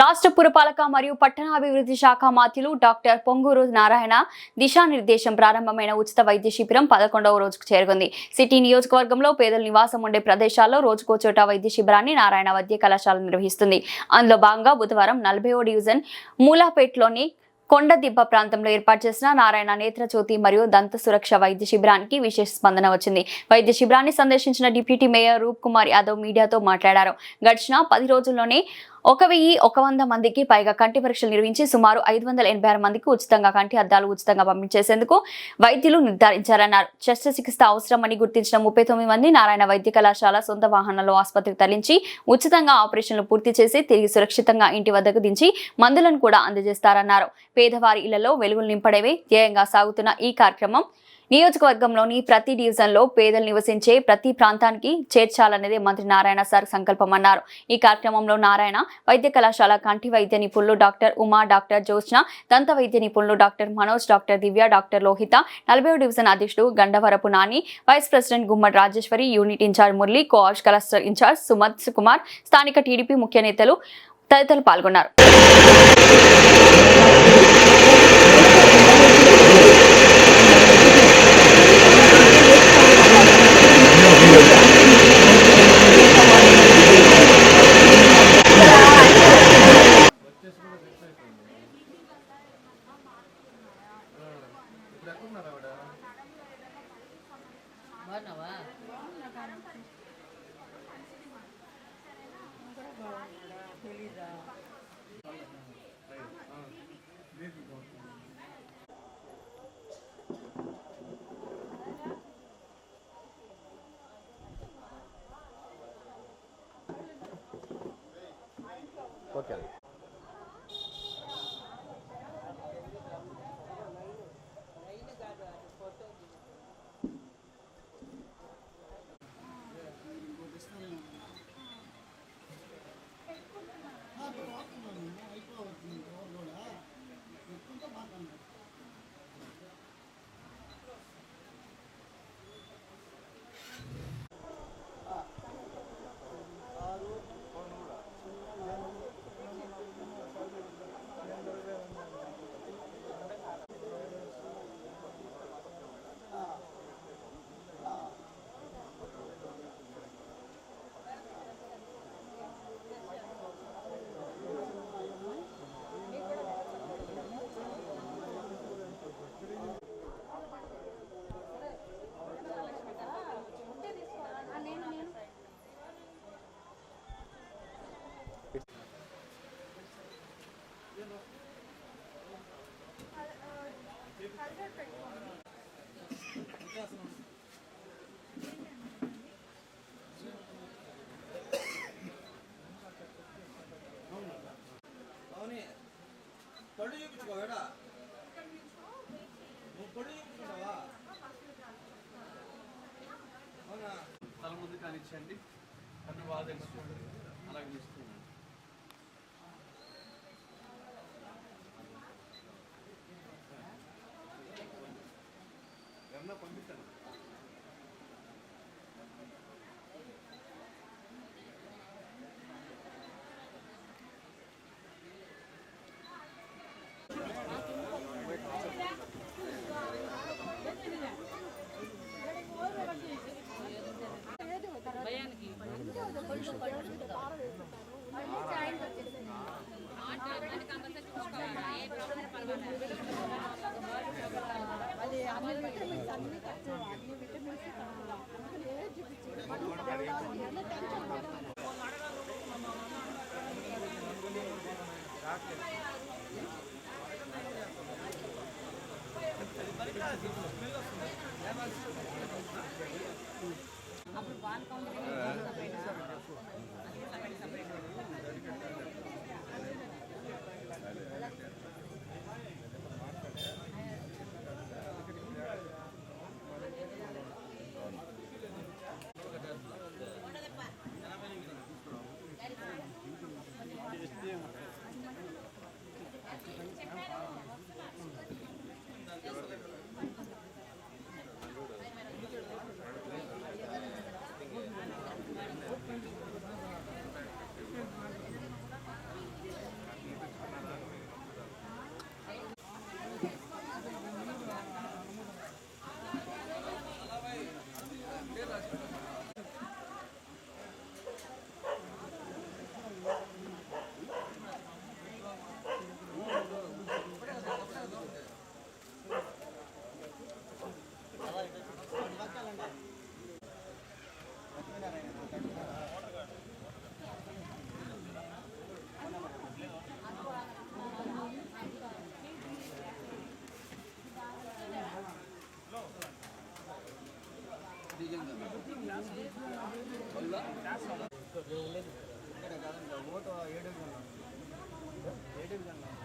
రాష్ట్ర పురపాలక మరియు పట్టణాభివృద్ధి శాఖ మంత్రులు డాక్టర్ పొంగూరు నారాయణ దిశానిర్దేశం ప్రారంభమైన ఉచిత వైద్య శిబిరం 11వ రోజుకు చేరుకుంది. సిటీ నియోజకవర్గంలో పేదల నివాసం ఉండే ప్రదేశాల్లో రోజుకో చోట వైద్య శిబిరాన్ని నారాయణ వైద్య కళాశాల నిర్వహిస్తుంది. అందులో భాగంగా బుధవారం 40వ డివిజన్ మూలాపేటలోని కొండదిబ్బ ప్రాంతంలో ఏర్పాటు చేసిన నారాయణ నేత్రజ్యోతి మరియు దంత సురక్ష వైద్య శిబిరానికి విశేష స్పందన వచ్చింది. వైద్య శిబిరాన్ని సందర్శించిన డిప్యూటీ మేయర్ రూప్ కుమార్ యాదవ్ మీడియాతో మాట్లాడారు. గడిచిన 10 రోజుల్లోనే 1100 మందికి పైగా కంటి పరీక్షలు నిర్వహించి సుమారు 586 మందికి ఉచితంగా కంటి అద్దాలు ఉచితంగా పంపించేసేందుకు వైద్యులు నిర్ధారించారన్నారు. శస్త్రచికిత్స అవసరమని గుర్తించిన 39 మంది నారాయణ వైద్య కళాశాల సొంత వాహనాల్లో ఆసుపత్రికి తరలించి ఉచితంగా ఆపరేషన్లు పూర్తి చేసి తిరిగి సురక్షితంగా ఇంటి వద్దకు దించి మందులను కూడా అందజేస్తారన్నారు. పేదవారి ఇళ్లలో వెలుగులు నింపడమే ధ్యేయంగా సాగుతున్న ఈ కార్యక్రమం నియోజకవర్గంలోని ప్రతి డివిజన్లో పేదలు నివసించే ప్రతి ప్రాంతానికి చేర్చాలనేదే మంత్రి నారాయణ సార్ సంకల్పమన్నారు. ఈ కార్యక్రమంలో నారాయణ వైద్య కళాశాల కంటి వైద్య నిపుణులు డాక్టర్ ఉమా, డాక్టర్ జ్యోత్స్న, దంత వైద్య నిపుణులు doctor Manoj, doctor Divya, doctor Lohitha, 40వ డివిజన్ అధ్యక్షుడు Gandavarapu Nani, vice president Gummadi Rajeshwari, unit incharge Murali, coops cluster incharge Sumath Kumar, స్థానిక టీడీపీ ముఖ్య నేతలు తదితరులు పాల్గొన్నారు. Okay. తల ముందు కానిచ్చండి, కన్ను బాగా తెలుసుకోండి, అలాగే ఇస్తున్నాను. ఎవరన్నా పంపిస్తాను.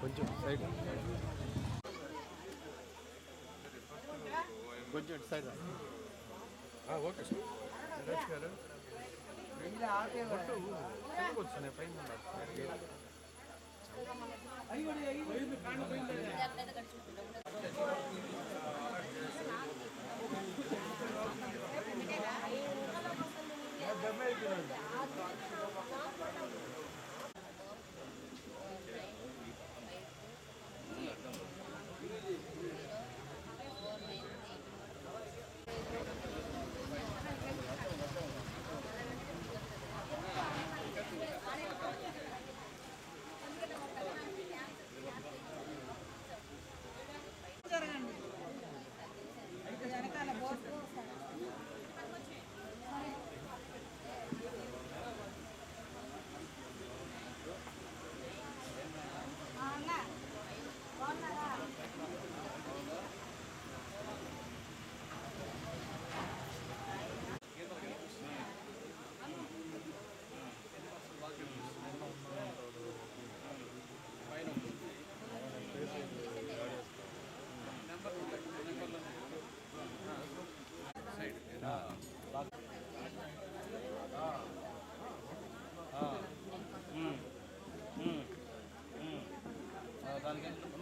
కొంచెం సైడ్ కొంచెం సైడ్ ఓకే సార్ వచ్చినాయి పైన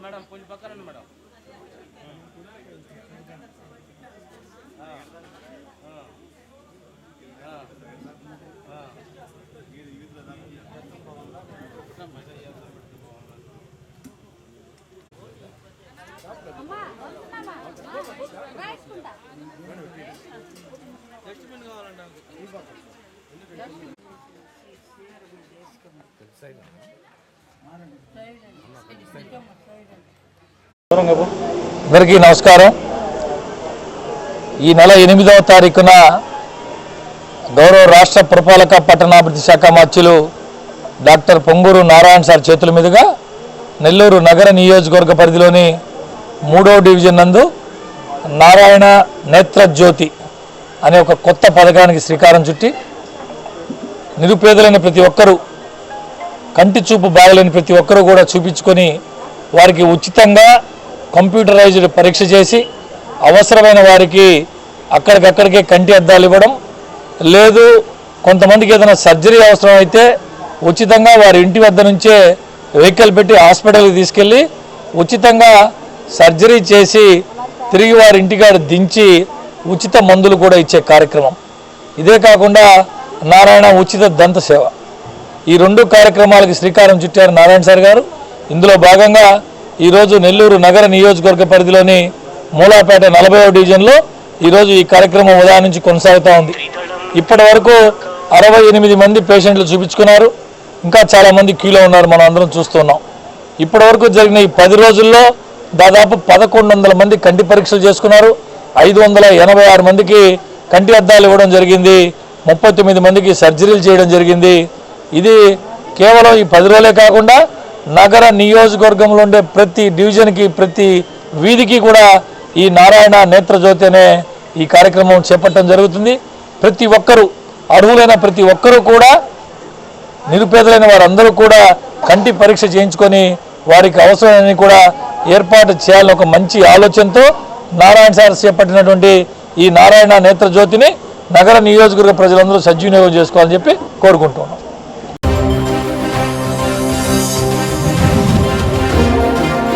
మేడం కొంచెం పక్కన మేడం జస్ట్మెంట్ కావాలంటే అందరికీ నమస్కారం. ఈ నెల 8వ తారీఖున గౌరవ రాష్ట్ర పురపాలక పట్టణాభివృద్ధి శాఖ మంత్రులు డాక్టర్ పొంగూరు నారాయణ సార్ చేతుల మీదుగా నెల్లూరు నగర నియోజకవర్గ పరిధిలోని 3వ డివిజన్ నందు నారాయణ నేత్రజ్యోతి అనే ఒక కొత్త పథకానికి శ్రీకారం చుట్టి నిరుపేదలైన ప్రతి ఒక్కరూ, కంటి చూపు బాగలేని ప్రతి ఒక్కరూ కూడా చూపించుకొని వారికి ఉచితంగా కంప్యూటరైజ్డ్ పరీక్ష చేసి అవసరమైన వారికి అక్కడికక్కడికే కంటి అద్దాలు ఇవ్వడం, లేదు కొంతమందికి ఏదైనా సర్జరీ అవసరం అయితే ఉచితంగా వారి ఇంటి వద్ద నుంచే వెహికల్ పెట్టి హాస్పిటల్కి తీసుకెళ్ళి ఉచితంగా సర్జరీ చేసి తిరిగి వారి ఇంటికాడ దించి ఉచిత మందులు కూడా ఇచ్చే కార్యక్రమం. ఇదే కాకుండా నారాయణ ఉచిత దంత సేవ, ఈ 2 కార్యక్రమాలకి శ్రీకారం చుట్టారు నారాయణ సార్ గారు. ఇందులో భాగంగా ఈరోజు నెల్లూరు నగర నియోజకవర్గ పరిధిలోని మూలాపేట 40వ డివిజన్లో ఈరోజు ఈ కార్యక్రమం ఉదయం నుంచి కొనసాగుతూ ఉంది. ఇప్పటి వరకు 68 మంది పేషెంట్లు చూపించుకున్నారు. ఇంకా చాలామంది క్యూలో ఉన్నారు, మనం అందరం చూస్తున్నాం. ఇప్పటి వరకు జరిగిన ఈ 10 రోజుల్లో దాదాపు 1100 మంది కంటి పరీక్షలు చేసుకున్నారు. 586 మందికి కంటి అద్దాలు ఇవ్వడం జరిగింది. 39 మందికి సర్జరీలు చేయడం జరిగింది. ఇది కేవలం ఈ 10 రోజులే కాకుండా నగర నియోజకవర్గంలో ఉండే ప్రతి డివిజన్కి, ప్రతి వీధికి కూడా ఈ నారాయణ నేత్రజ్యోతి అనే ఈ కార్యక్రమం చేపట్టడం జరుగుతుంది. ప్రతి ఒక్కరూ, అర్హులైన ప్రతి ఒక్కరూ కూడా, నిరుపేదలైన వారందరూ కూడా కంటి పరీక్ష చేయించుకొని వారికి అవసరమైన కూడా ఏర్పాటు చేయాలని ఒక మంచి ఆలోచనతో నారాయణ సార్ చేపట్టినటువంటి ఈ నారాయణ నేత్రజ్యోతిని నగర నియోజకవర్గ ప్రజలందరూ సద్వినియోగం చేసుకోవాలని చెప్పి కోరుకుంటున్నాం.